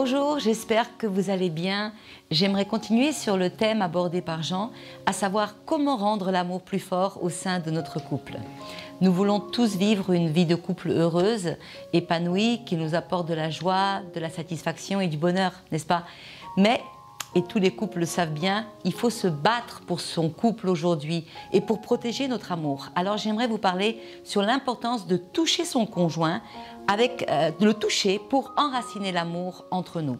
Bonjour, j'espère que vous allez bien. J'aimerais continuer sur le thème abordé par Jean, à savoir comment rendre l'amour plus fort au sein de notre couple. Nous voulons tous vivre une vie de couple heureuse, épanouie, qui nous apporte de la joie, de la satisfaction et du bonheur, n'est-ce pas? Mais, et tous les couples le savent bien, il faut se battre pour son couple aujourd'hui et pour protéger notre amour. Alors j'aimerais vous parler sur l'importance de toucher son conjoint, de le toucher pour enraciner l'amour entre nous.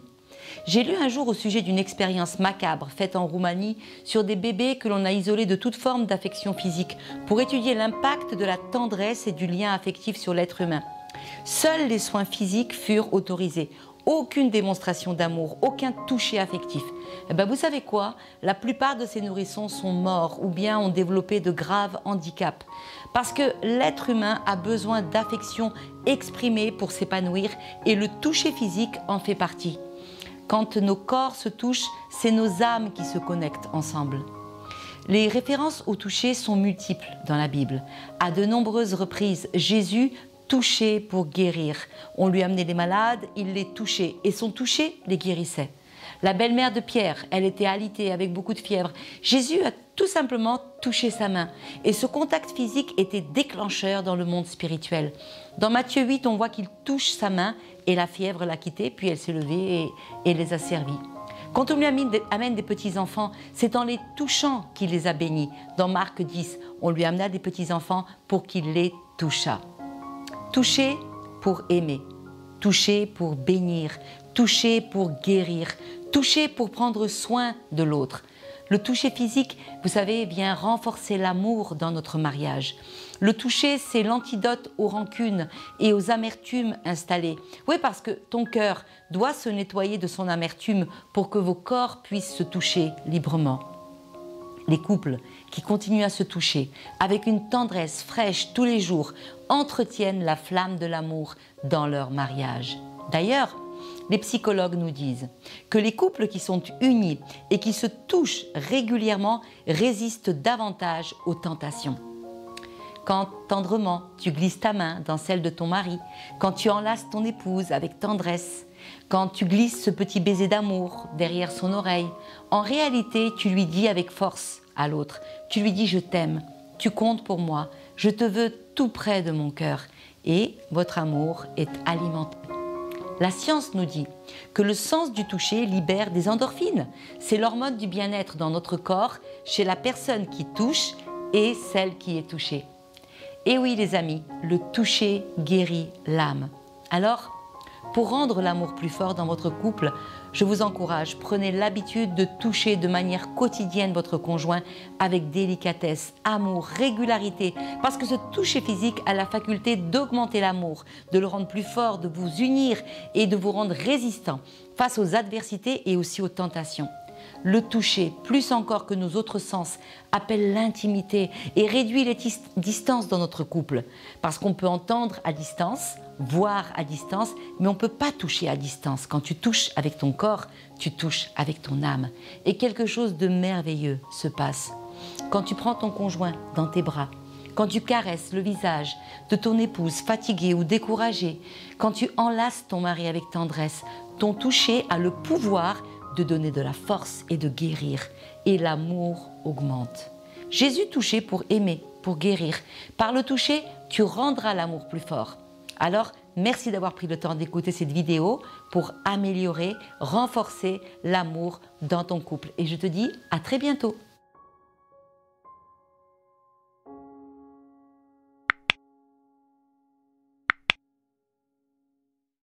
J'ai lu un jour au sujet d'une expérience macabre faite en Roumanie sur des bébés que l'on a isolés de toute forme d'affection physique pour étudier l'impact de la tendresse et du lien affectif sur l'être humain. Seuls les soins physiques furent autorisés. Aucune démonstration d'amour, aucun toucher affectif. Eh bien, vous savez quoi? La plupart de ces nourrissons sont morts ou bien ont développé de graves handicaps. Parce que l'être humain a besoin d'affection exprimée pour s'épanouir et le toucher physique en fait partie. Quand nos corps se touchent, c'est nos âmes qui se connectent ensemble. Les références au toucher sont multiples dans la Bible. À de nombreuses reprises, Jésus touché pour guérir. On lui amenait les malades, il les touchait et son toucher les guérissait. La belle-mère de Pierre, elle était alitée avec beaucoup de fièvre. Jésus a tout simplement touché sa main et ce contact physique était déclencheur dans le monde spirituel. Dans Matthieu 8, on voit qu'il touche sa main et la fièvre l'a quittée, puis elle s'est levée et les a servis. Quand on lui amène des petits-enfants, c'est en les touchant qu'il les a bénis. Dans Marc 10, on lui amena des petits-enfants pour qu'il les touchât. Toucher pour aimer, toucher pour bénir, toucher pour guérir, toucher pour prendre soin de l'autre. Le toucher physique, vous savez, vient renforcer l'amour dans notre mariage. Le toucher, c'est l'antidote aux rancunes et aux amertumes installées. Oui, parce que ton cœur doit se nettoyer de son amertume pour que vos corps puissent se toucher librement. Les couples qui continuent à se toucher avec une tendresse fraîche tous les jours entretiennent la flamme de l'amour dans leur mariage. D'ailleurs, les psychologues nous disent que les couples qui sont unis et qui se touchent régulièrement résistent davantage aux tentations. Quand tendrement tu glisses ta main dans celle de ton mari, quand tu enlaces ton épouse avec tendresse, quand tu glisses ce petit baiser d'amour derrière son oreille, en réalité tu lui dis avec force à l'autre, tu lui dis je t'aime, tu comptes pour moi, je te veux tout près de mon cœur et votre amour est alimenté. La science nous dit que le sens du toucher libère des endorphines. C'est l'hormone du bien-être dans notre corps chez la personne qui touche et celle qui est touchée. Et oui les amis, le toucher guérit l'âme. Alors, pour rendre l'amour plus fort dans votre couple, je vous encourage, prenez l'habitude de toucher de manière quotidienne votre conjoint avec délicatesse, amour, régularité, parce que ce toucher physique a la faculté d'augmenter l'amour, de le rendre plus fort, de vous unir et de vous rendre résistant face aux adversités et aussi aux tentations. Le toucher, plus encore que nos autres sens, appelle l'intimité et réduit les distances dans notre couple. Parce qu'on peut entendre à distance, voir à distance, mais on ne peut pas toucher à distance. Quand tu touches avec ton corps, tu touches avec ton âme. Et quelque chose de merveilleux se passe. Quand tu prends ton conjoint dans tes bras, quand tu caresses le visage de ton épouse fatiguée ou découragée, quand tu enlaces ton mari avec tendresse, ton toucher a le pouvoir de donner de la force et de guérir. Et l'amour augmente. Jésus touchait pour aimer, pour guérir. Par le toucher, tu rendras l'amour plus fort. Alors, merci d'avoir pris le temps d'écouter cette vidéo pour améliorer, renforcer l'amour dans ton couple. Et je te dis à très bientôt.